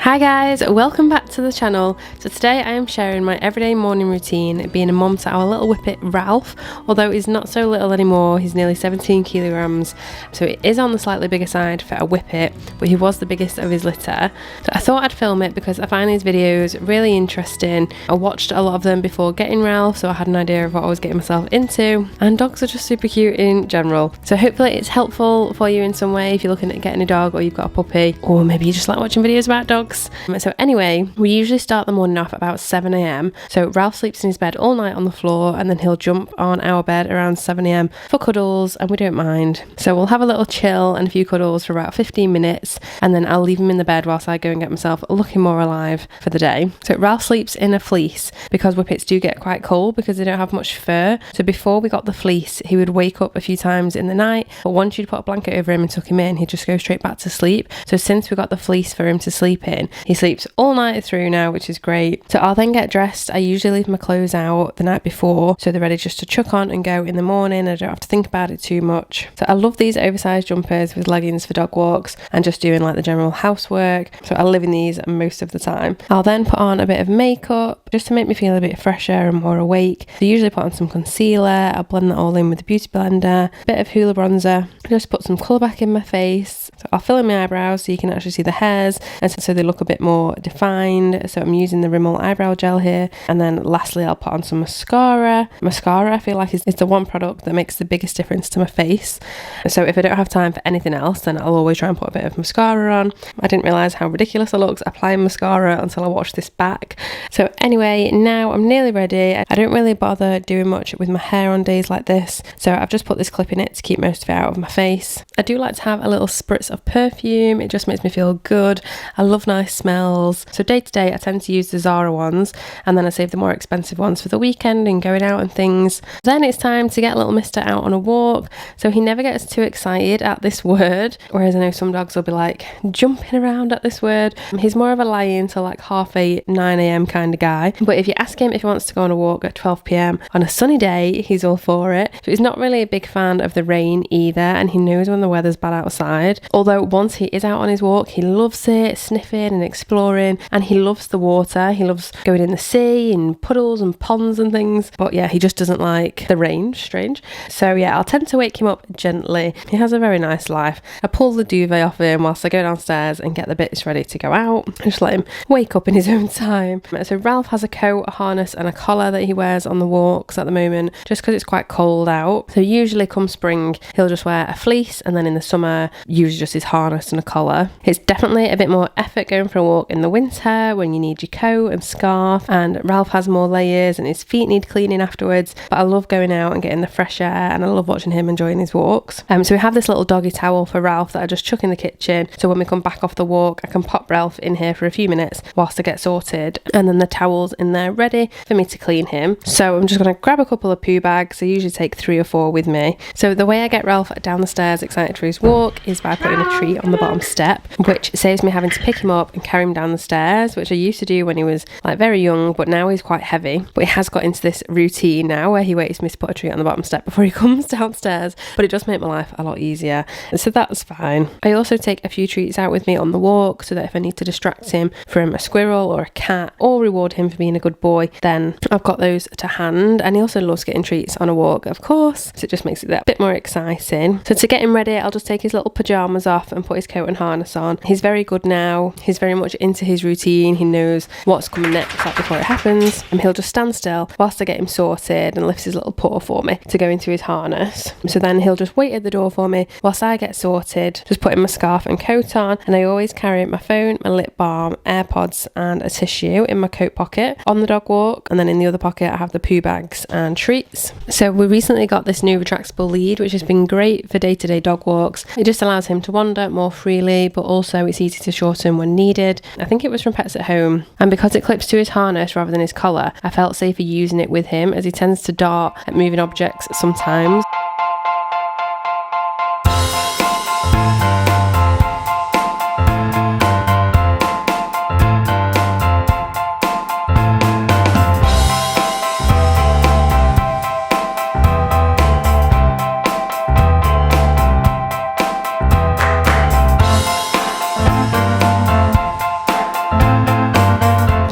Hi guys, welcome back to the channel. So today I am sharing my everyday morning routine being a mum to our little Whippet Ralph. Although he's not so little anymore, he's nearly 17 kilograms, so it is on the slightly bigger side for a Whippet, but he was the biggest of his litter. So I thought I'd film it because I find these videos really interesting. I watched a lot of them before getting Ralph, so I had an idea of what I was getting myself into, and dogs are just super cute in general. So hopefully it's helpful for you in some way if you're looking at getting a dog or you've got a puppy, or maybe you just like watching videos about dogs. So anyway, we usually start the morning off about 7 a.m. So Ralph sleeps in his bed all night on the floor, and then he'll jump on our bed around 7 a.m. for cuddles, and we don't mind. So we'll have a little chill and a few cuddles for about 15 minutes, and then I'll leave him in the bed whilst I go and get myself looking more alive for the day. So Ralph sleeps in a fleece because Whippets do get quite cold because they don't have much fur. So before we got the fleece, he would wake up a few times in the night, but once you'd put a blanket over him and tuck him in, he'd just go straight back to sleep. So since we got the fleece for him to sleep in, he sleeps all night through now, which is great. So I'll then get dressed. I usually leave my clothes out the night before, so they're ready just to chuck on and go in the morning. I don't have to think about it too much. So I love these oversized jumpers with leggings for dog walks and just doing like the general housework. So I live in these most of the time. I'll then put on a bit of makeup just to make me feel a bit fresher and more awake. So I usually put on some concealer. I'll blend that all in with the beauty blender, a bit of Hoola bronzer, just put some colour back in my face. So I'll fill in my eyebrows so you can actually see the hairs, and so they look a bit more defined. So I'm using the Rimmel eyebrow gel here, and then lastly I'll put on some mascara. I feel like is the one product that makes the biggest difference to my face. So if I don't have time for anything else, then I'll always try and put a bit of mascara on. I didn't realise how ridiculous I looked applying mascara until I watched this back. So anyway, now I'm nearly ready. I don't really bother doing much with my hair on days like this, so I've just put this clip in it to keep most of it out of my face. I do like to have a little spritz of perfume. It just makes me feel good. I love nice smells. So day to day I tend to use the Zara ones, and then I save the more expensive ones for the weekend and going out and things. Then it's time to get little mister out on a walk. So he never gets too excited at this word, whereas I know some dogs will be like jumping around at this word. He's more of a lie in till like 8:30, 9 a.m. kind of guy, but if you ask him if he wants to go on a walk at 12 p.m. on a sunny day, he's all for it. So he's not really a big fan of the rain either, and he knows when the weather's bad outside. Although once he is out on his walk, he loves it, sniffing and exploring, and he loves the water. He loves going in the sea and puddles and ponds and things, but yeah, he just doesn't like the rain. Strange. So yeah, I'll tend to wake him up gently. He has a very nice life. I pull the duvet off him whilst I go downstairs and get the bits ready to go out. Just let him wake up in his own time. So Ralph has a coat, a harness and a collar that he wears on the walks at the moment, just because it's quite cold out. So usually come spring he'll just wear a fleece, and then in the summer usually just his harness and a collar. It's definitely a bit more effort going for a walk in the winter when you need your coat and scarf, and Ralph has more layers and his feet need cleaning afterwards, but I love going out and getting the fresh air, and I love watching him enjoying his walks. So we have this little doggy towel for Ralph that I just chuck in the kitchen, so when we come back off the walk I can pop Ralph in here for a few minutes whilst I get sorted, and then the towel's in there ready for me to clean him. So I'm just going to grab a couple of poo bags. I usually take 3 or 4 with me. So the way I get Ralph down the stairs excited for his walk is by putting a treat on the bottom step, which saves me having to pick him up and carry him down the stairs, which I used to do when he was like very young, but now he's quite heavy. But he has got into this routine now where he waits me to put a treat on the bottom step before he comes downstairs, but it does make my life a lot easier, so that's fine. I also take a few treats out with me on the walk, so that if I need to distract him from a squirrel or a cat or reward him for being a good boy, then I've got those to hand. And he also loves getting treats on a walk, of course, so it just makes it a bit more exciting. So to get him ready, I'll just take his little pajamas off and put his coat and harness on. He's very good now. He's very much into his routine. He knows what's coming next, like before it happens, and he'll just stand still whilst I get him sorted and lifts his little paw for me to go into his harness. So then he'll just wait at the door for me whilst I get sorted, just putting my scarf and coat on, and I always carry my phone, my lip balm, AirPods and a tissue in my coat pocket on the dog walk, and then in the other pocket I have the poo bags and treats. So we recently got this new retractable lead, which has been great for day-to-day dog walks. It just allows him to wander more freely, but also it's easy to shorten when needed. I think it was from Pets at Home, and because it clips to his harness rather than his collar, I felt safer using it with him, as he tends to dart at moving objects sometimes.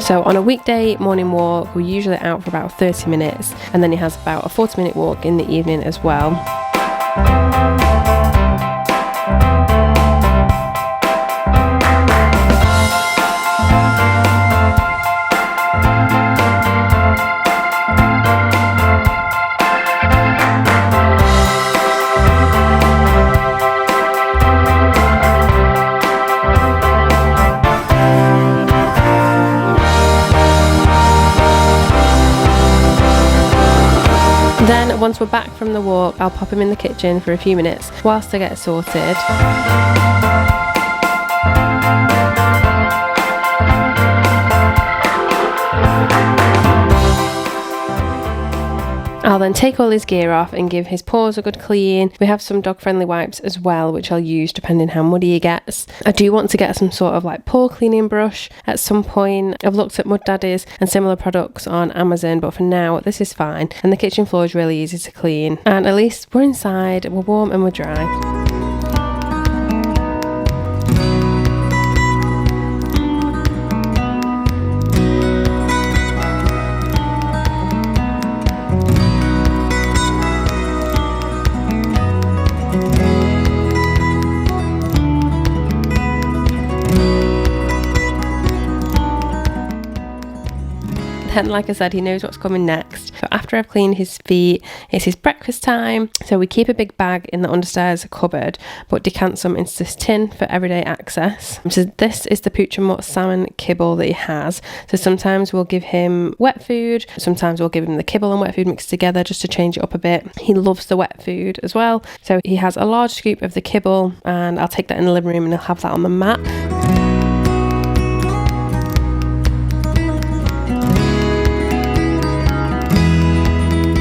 So on a weekday morning walk, we're usually out for about 30 minutes, and then he has about a 40-minute walk in the evening as well. Then once we're back from the walk, I'll pop him in the kitchen for a few minutes whilst I get sorted. I'll then take all his gear off and give his paws a good clean. We have some dog friendly wipes as well, which I'll use depending how muddy he gets. I do want to get some sort of like paw cleaning brush at some point. I've looked at Mud Daddies and similar products on Amazon, but for now this is fine, and the kitchen floor is really easy to clean, and at least we're inside, we're warm and we're dry. Then, like I said, he knows what's coming next. So after I've cleaned his feet, it's his breakfast time. So we keep a big bag in the understairs cupboard, but decant some into this tin for everyday access. So this is the Pooch and Mutt salmon kibble that he has. So sometimes we'll give him wet food, sometimes we'll give him the kibble and wet food mixed together just to change it up a bit. He loves the wet food as well. So he has a large scoop of the kibble, and I'll take that in the living room and he'll have that on the mat.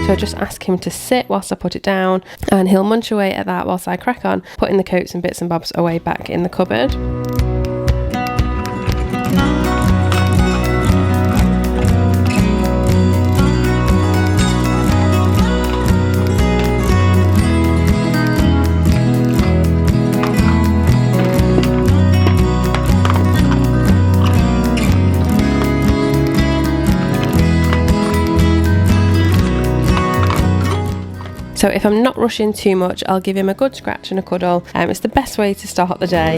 So I just ask him to sit whilst I put it down, and he'll munch away at that whilst I crack on putting the coats and bits and bobs away back in the cupboard. So if I'm not rushing too much, I'll give him a good scratch and a cuddle. It's the best way to start the day.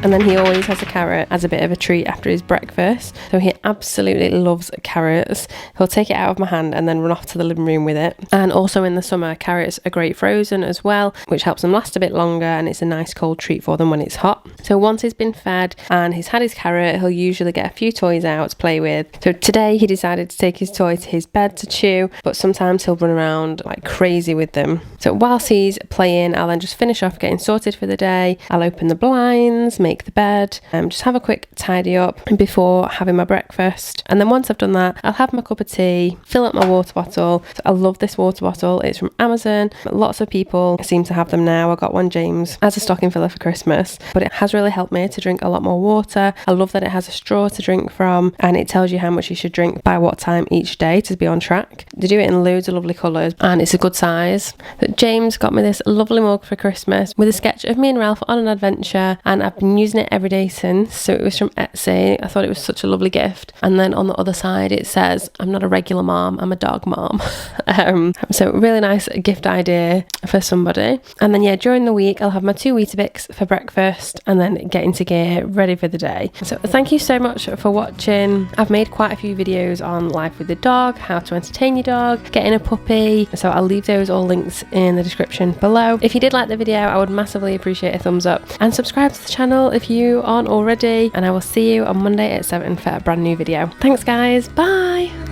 And then he always has a carrot as a bit of a treat after his breakfast. So he absolutely loves carrots. He'll take it out of my hand and then run off to the living room with it. And also in the summer, carrots are great frozen as well, which helps them last a bit longer, and it's a nice cold treat for them when it's hot. So once he's been fed and he's had his carrot, he'll usually get a few toys out to play with. So today he decided to take his toy to his bed to chew, but sometimes he'll run around like crazy with them. So whilst he's playing, I'll then just finish off getting sorted for the day. I'll open the blinds, make the bed, just have a quick tidy up before having my breakfast, and then once I've done that, I'll have my cup of tea, fill up my water bottle. So I love this water bottle, it's from Amazon. Lots of people seem to have them now. I got one James as a stocking filler for Christmas, but it has really helped me to drink a lot more water. I love that it has a straw to drink from, and it tells you how much you should drink by what time each day to be on track. They do it in loads of lovely colours, and it's a good size. But James got me this lovely mug for Christmas with a sketch of me and Ralph on an adventure, and I've been using it every day since. So it was from Etsy. I thought it was such a lovely gift. And then on the other side it says, I'm not a regular mom, I'm a dog mom. So really nice gift idea for somebody. And then yeah, during the week I'll have my 2 Weetabix for breakfast, and then get into gear ready for the day. So thank you so much for watching. I've made quite a few videos on life with the dog, how to entertain your dog, getting a puppy, so I'll leave those all links in the description below. If you did like the video, I would massively appreciate a thumbs up, and subscribe to the channel if you aren't already, and I will see you on Monday at 7 for a brand new video. Thanks guys, bye!